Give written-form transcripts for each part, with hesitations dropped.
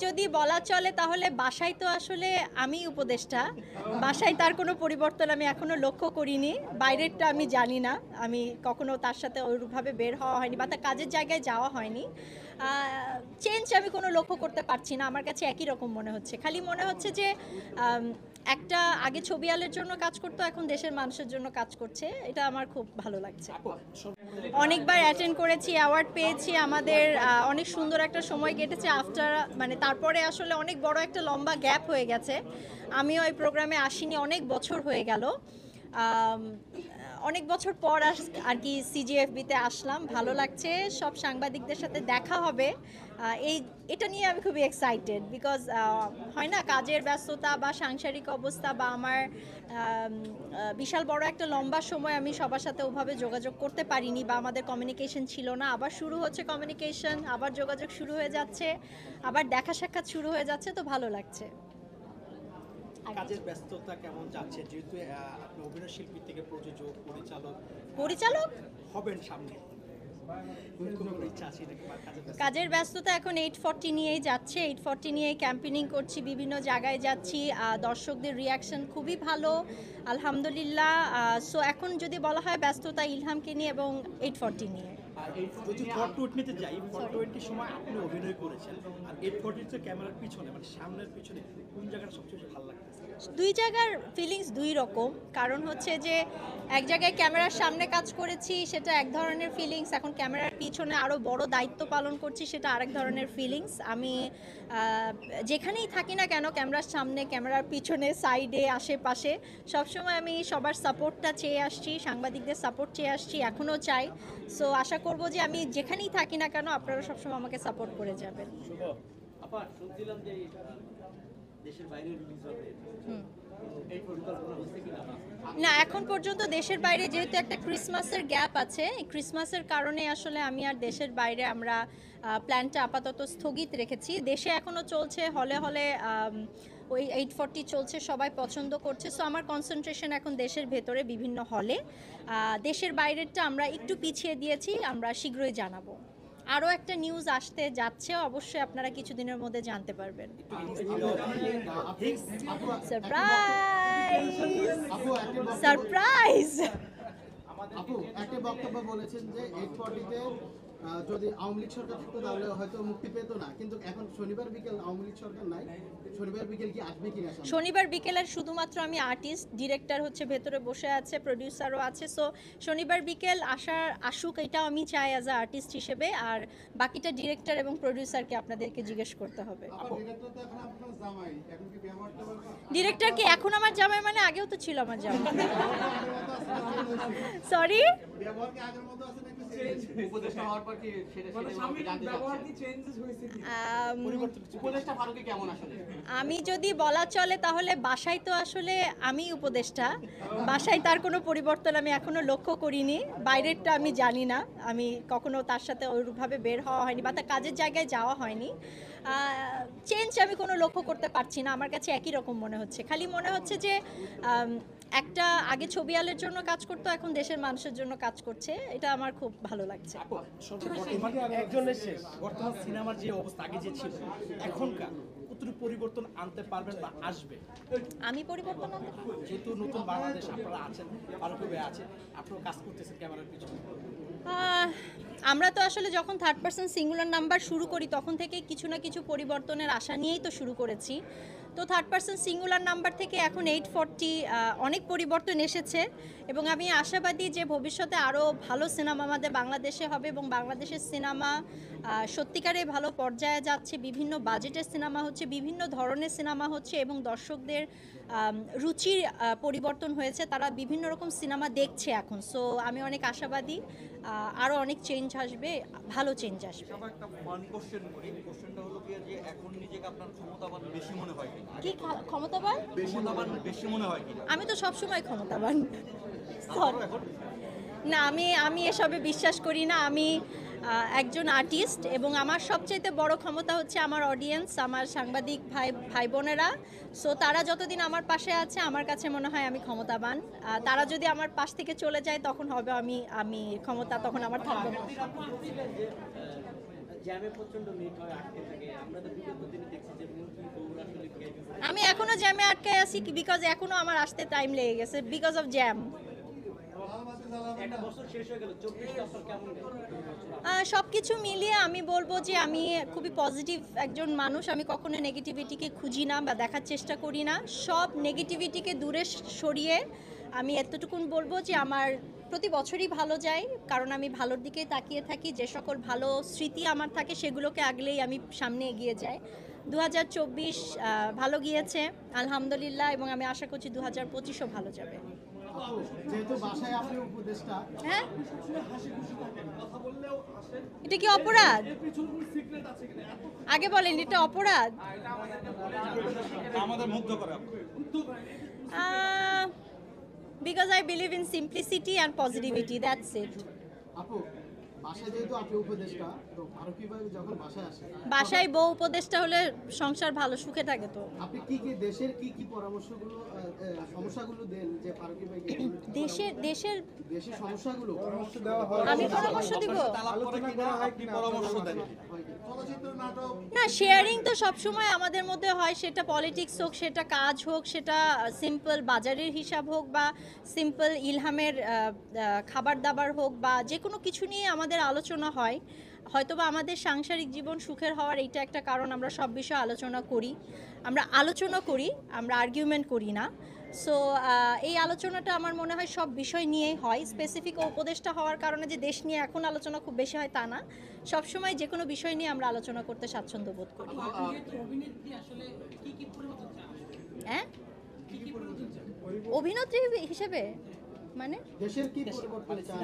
যদি বলা চলে তাহলে বাসায় তো আসলে আমি উপদেষ্টা, বাসায় তার কোনো পরিবর্তন আমি এখনো লক্ষ্য করিনি। বাইরেরটা আমি জানি না, আমি কখনো তার সাথে ওইভাবে বের হওয়া হয়নি বা তার কাজের জায়গায় যাওয়া হয়নি। চেঞ্জ আমি কোনো লক্ষ্য করতে পারছি না, আমার কাছে একই রকম মনে হচ্ছে। খালি মনে হচ্ছে যে একটা আগে ছবি আলের জন্য কাজ করতো, এখন দেশের মানুষের জন্য কাজ করছে, এটা আমার খুব ভালো লাগছে। অনেকবার অ্যাটেন্ড করেছি, অ্যাওয়ার্ড পেয়েছি, আমাদের অনেক সুন্দর একটা সময় কেটেছে। আফটার মানে তারপরে আসলে অনেক বড় একটা লম্বা গ্যাপ হয়ে গেছে, আমিও এই প্রোগ্রামে আসিনি, অনেক বছর হয়ে গেল। অনেক বছর পর আর কি সিজিএফবিতে আসলাম, ভালো লাগছে, সব সাংবাদিকদের সাথে দেখা হবে। এটা নিয়ে আমি খুবই এক্সাইটেড, বিকজ হয় না, কাজের ব্যস্ততা বা সাংসারিক অবস্থা বা আমার বিশাল বড় একটা লম্বা সময় আমি সবার সাথে ওভাবে যোগাযোগ করতে পারিনি বা আমাদের কমিউনিকেশন ছিল না। আবার শুরু হচ্ছে কমিউনিকেশন, আবার যোগাযোগ শুরু হয়ে যাচ্ছে, আবার দেখা সাক্ষাৎ শুরু হয়ে যাচ্ছে, তো ভালো লাগছে। কাজের ব্যস্ততা কেমন যাচ্ছে, যেহেতু আপনি অভিনয় শিল্পী থেকে প্রযোজক পরিচালক হবেন সামনে, কাজের ব্যস্ততা এখন 840 নিয়েই যাচ্ছে, 840 নিয়েই ক্যাম্পেইনিং করছি, বিভিন্ন জায়গায় যাচ্ছি, দর্শকদের রিয়াকশন খুবই ভালো আলহামদুলিল্লাহ। সো এখন যদি বলা হয় ব্যস্ততা ইলহামকে নিয়ে এবং 840 নিয়ে। যদি 420 যাই, 420 সময় আপনি অভিনয় করেছেন, আর 840 ক্যামেরার পিছনে মানে সামনের পিছনে কোন জায়গাটা সবচেয়ে ভালো লাগতেছে? দুই জায়গার ফিলিংস দুই রকম, কারণ হচ্ছে যে এক জায়গায় ক্যামেরার সামনে কাজ করেছি, সেটা এক ধরনের ফিলিংস, এখন ক্যামেরার পিছনে আরও বড় দায়িত্ব পালন করছি, সেটা আরেক ধরনের ফিলিংস। আমি যেখানেই থাকি না কেন, ক্যামেরার সামনে, ক্যামেরার পিছনে, সাইডে, আশেপাশে, সবসময় আমি সবার সাপোর্টটা চেয়ে আসছি, সাংবাদিকদের সাপোর্ট চেয়ে আসছি, এখনও চাই। সো আশা করব যে আমি যেখানেই থাকি না কেন আপনারা সবসময় আমাকে সাপোর্ট করে যাবেন। আপা শুনছিলাম যে দেশের বাইরে রিলিজ হবে, এই পরিকল্পনা হচ্ছে কিনা? না, এখন পর্যন্ত দেশের বাইরে, যেহেতু একটা ক্রিসমাসের গ্যাপ আছে, এই ক্রিসমাসের কারণে আসলে আমি আর দেশের বাইরে আমরা প্ল্যানটা আপাতত স্থগিত রেখেছি। দেশে এখনও চলছে, হলে হলে ওই 840 চলছে, সবাই পছন্দ করছে। সো আমার কনসেন্ট্রেশন এখন দেশের ভেতরে বিভিন্ন হলে, দেশের বাইরেরটা আমরা একটু পিছিয়ে দিয়েছি, আমরা শীঘ্রই জানাবো। আরও একটা নিউজ আসতে যাচ্ছে, অবশ্যই আপনারা কিছুদিনের মধ্যে জানতে পারবেন। Surprise surprise. আপু একটা বক্তব্য বলেছেন যে 840-তে যদি আওয়ামী লীগ সরকার থাকতো তাহলে হয়তো মুক্তি পেত না, কিন্তু এখন শনিবার বিকেল আওয়ামী লীগ সরকার নাই, শনিবার বিকেল কি আসবে কিনা? শনিবার বিকেলের শুধুমাত্র আমি আর্টিস্ট, ডিরেক্টর হচ্ছে ভেতরে বসে আছে, প্রডিউসারও আছে। সো শনিবার বিকেল আসুক, এটাও আমি চাই অ্যাজ আ আর্টিস্ট হিসেবে, আর বাকিটা ডিরেক্টর এবং প্রডিউসারকে আপনাদেরকে জিজ্ঞেস করতে হবে। ডিরেক্টর কি এখন আমার জামাই? মানে আগেও তো ছিল আমার জামাই। সরি, উপদেষ্টা হওয়ার পর কি আমি যদি বলা চলে তাহলে বাসায় তো আসলে আমি উপদেষ্টা, বাসায় তার কোনো পরিবর্তন আমি এখনো লক্ষ্য করিনি। বাইরেরটা আমি জানি না, আমি কখনো তার সাথে ওইভাবে বের হওয়া হয়নি বা তার কাজের জায়গায় যাওয়া হয়নি। চেঞ্জ আমি কোনো লক্ষ্য করতে পারছি না, আমার কাছে একই রকম মনে হচ্ছে। খালি মনে হচ্ছে যে একটা আগে ছবি আলের জন্য কাজ করতো, এখন দেশের মানুষের জন্য কাজ করছে, এটা আমার খুব ভালো লাগছে। বর্তমান সিনেমার যে অবস্থা আগে যে ছিল, এখনকার কতটুকু পরিবর্তন আনতে পারবেন বা আসবে? আমি পরিবর্তন আনতে যেহেতু নতুন বাংলাদেশ আপনারা আছেন, ফারুক আছে, আপনারা কাজ করতেছেন ক্যামেরার পিছনে। আমরা তো আসলে যখন থার্ড পারসন সিঙ্গুলার নাম্বার শুরু করি তখন থেকে কিছু না কিছু পরিবর্তনের আশা নিয়েই তো শুরু করেছি। তো থার্ড পারসন সিঙ্গুলার নাম্বার থেকে এখন 840 অনেক পরিবর্তন এসেছে, এবং আমি আশাবাদী যে ভবিষ্যতে আরও ভালো সিনেমা আমাদের বাংলাদেশে হবে, এবং বাংলাদেশের সিনেমা সত্যিকারে ভালো পর্যায়ে যাচ্ছে, বিভিন্ন বাজেটের সিনেমা হচ্ছে, বিভিন্ন ধরনের সিনেমা হচ্ছে, এবং দর্শকদের রুচির পরিবর্তন হয়েছে, তারা বিভিন্ন রকম সিনেমা দেখছে এখন। সো আমি অনেক আশাবাদী আরও অনেক চেঞ্জ আসবে, ভালো চেঞ্জ আসবে। একটা ফান কোশ্চেন করি, কোশ্চেনটা হলো কি যে এখন নিজেকে আপনার ক্ষমতাবান বেশি মনে হয় কিনা? কি ক্ষমতাবান? বেশি মনে হয় কিনা? আমি তো সবসময় ক্ষমতাবান। না, আমি এসবে বিশ্বাস করি না। আমি একজন আর্টিস্ট, এবং আমার সবচেয়ে বড় ক্ষমতা হচ্ছে আমার অডিয়েন্স, আমার সাংবাদিক ভাই বোনেরা। সো তারা যতদিন আমার পাশে আছে আমার কাছে মনে হয় আমি ক্ষমতাবান। তারা যদি আমার পাশ থেকে চলে যায় তখন হবে আমি ক্ষমতা তখন আমার থাকবে না। জ্যামে প্রচন্ড লেট হয়, আটকে থাকে, আমরা তো বিগত দিনে দেখছি এখনো জ্যামে আটকায় আছি বিকজ এখনো আমার আসতে টাইম লেগে গেছে বিকজ অফ জ্যাম। একটা বছর শেষ হয়ে গেল, 24টা আপনার কেমন গেল? সব কিছু মিলিয়ে আমি বলবো যে আমি খুবই পজিটিভ একজন মানুষ। আমি কখনো নেগেটিভিটিকে খুঁজি না বা দেখার চেষ্টা করি না। সব নেগেটিভিটিকে দূরে সরিয়ে আমি এতটুকুন বলবো যে আমার প্রতি বছরই ভালো যায়, কারণ আমি ভালোর দিকেই তাকিয়ে থাকি। যে সকল ভালো স্মৃতি আমার থাকে সেগুলোকে আগলেই আমি সামনে এগিয়ে যাই। 2024 ভালো গিয়েছে আলহামদুলিল্লাহ, এবং আমি আশা করছি 2025ও ভালো যাবে। আপু, যেহেতু বাসায় আপনি উপদেষ্টা, হ্যাঁ, এটা কি অপরাধ? আগে বলেন, এটা অপরাধ? আমাদের মুগ্ধ করে Because I believe in simplicity and positivity, that's it. আপু বাসায় যেহেতু আপনি উপদেষ্টা, তো ফারুকী ভাই যখন বাসায় আসে বাসায় বউ উপদেষ্টা হলে সংসার ভালো সুখে থাকে তো। আপনি কি দেশের কি পরামর্শগুলো সমস্যাগুলো দেন যে ফারুকী ভাইকে দেশের দেশের সমস্যাগুলো আমি পরামর্শ দিব আলোচনা করা হয় কি পরামর্শ দেন? না, শেয়ারিং তো সবসময় আমাদের মধ্যে হয়, সেটা পলিটিক্স হোক, সেটা কাজ হোক, সেটা সিম্পল বাজারের হিসাব হোক, বা সিম্পল ইলহামের খাবার দাবার হোক, বা যে কোনো কিছু নিয়ে আমাদের আলোচনা হয়। হয়তোবা আমাদের সাংসারিক জীবন সুখের হওয়ার এইটা একটা কারণ, আমরা সব বিষয়ে আলোচনা করি, আমরা আর্গুমেন্ট করি না। সো এই আলোচনাটা আমার মনে হয় সব বিষয় নিয়েই হয়। স্পেসিফিক উপদেষ্টা হওয়ার কারণে যে দেশ নিয়ে এখন আলোচনা খুব বেশি হয় তা না, সবসময় যে কোনো বিষয় নিয়ে আমরা আলোচনা করতে স্বাচ্ছন্দ্য বোধ করি। হ্যাঁ, অভিনেত্রী হিসেবে মানে দেশের কি পরিবর্তন চান?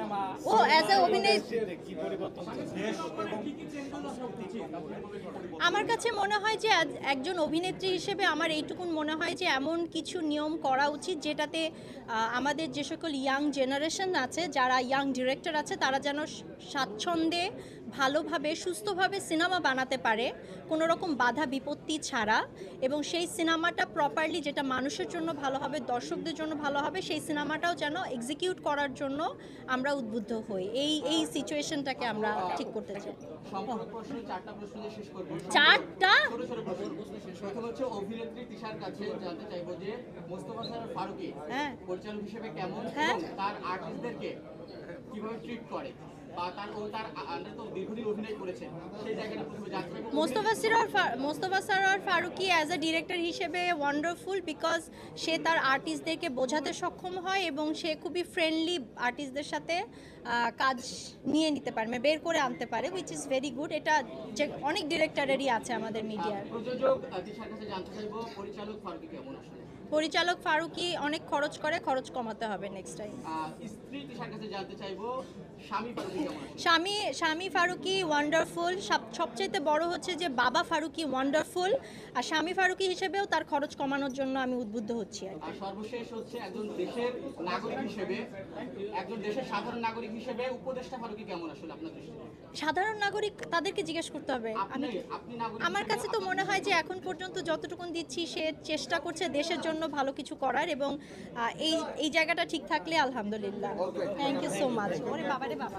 ও অ্যাজ এ অভিনেত্রী কি পরিবর্তন দেশ এবং আমার কাছে মনে হয় যে একজন অভিনেত্রী হিসেবে আমার এইটুকুন মনে হয় যে এমন কিছু নিয়ম করা উচিত যেটাতে আমাদের যে সকল ইয়াং জেনারেশন আছে, যারা ইয়াং ডিরেক্টর আছে, তারা যেন স্বাচ্ছন্দ্যে ভালোভাবে সুস্থভাবে সিনেমা বানাতে পারে, কোনো রকম বাধা বিপত্তি ছাড়া, এবং সেই সিনেমাটা প্রপারলি যেটা মানুষের জন্য ভালো হবে, দর্শকদের জন্য ভালো হবে, সেই সিনেমাটাও যেন এক্সিকিউট করার জন্য আমরা উদ্বুদ্ধ হই। এই সিচুয়েশনটাকে আমরা ঠিক করতে চাই। সম্পূর্ণ প্রশ্ন 4টা প্রশ্ন দিয়ে শেষ করব। 4টা ছোট ছোট প্রশ্ন। প্রথম হচ্ছে অভিনেত্রী তিশার কাছে জানতে চাইবো যে মোস্তফা স্যার ফারুকী হ্যাঁ। পরিচালক হিসেবে কেমন হ্যাঁ। এবং তার আর্টিস্টদেরকে কিভাবে ট্রিট করে, বা তার আন্ডার তো দীর্ঘদিন অভিনয় করেছেন, সেই জায়গাটা প্রথমে জানতে চাইবো। Mostofa Sarwar Farooki as a director হিসেবে ওয়ান্ডারফুল, বিকজ সে তার আর্টিস্টদেরকে বোঝাতে সক্ষম হয় এবং সে খুবই ফ্রেন্ডলি আর্টিস্টদের সাথে কাজ নিয়ে নিতে পারে, মানে বের করে আনতে পারে, উইচ ইজ ভেরি গুড। এটা যে অনেক ডিরেক্টরেরই আছে আমাদের মিডিয়ার। প্রযোজক তিশার কাছে জানতে চাইবো পরিচালক ফারুকী কেমন আসলে। পরিচালক ফারুকী অনেক খরচ করে, খরচ কমাতে হবে নেক্সট টাইম। স্ত্রী তিশার কাছে জানতে চাইবো স্বামী ফারুকী কেমন আসলে। স্বামী ফারুকী ওয়ান্ডারফুল। সবচাইতে বড় হচ্ছে যে বাবা ফারুকী ওয়ান্ডারফুল, আর স্বামী ফারুকী হিসেবেও তার খরচ কমানোর জন্য আমি উদ্বুদ্ধ হচ্ছি আর কি। আর সর্বশেষ হচ্ছে একজন দেশের নাগরিক হিসেবে, একজন দেশের সাধারণ নাগরিক হিসেবে উপদেষ্টা ফারুকী কেমন আসলে আপনার দৃষ্টিতে? সাধারণ নাগরিক তাদেরকে জিজ্ঞেস করতে হবে। আপনি নাগরিক আমার কাছে তো মনে হয় যে এখন পর্যন্ত যতটুকুন দিচ্ছি সে চেষ্টা করছে দেশের জন্য ভালো কিছু করার, এবং এই জায়গাটা ঠিক থাকলে আলহামদুলিল্লাহ। Thank you so much. ওরে বাবা রে বাবা।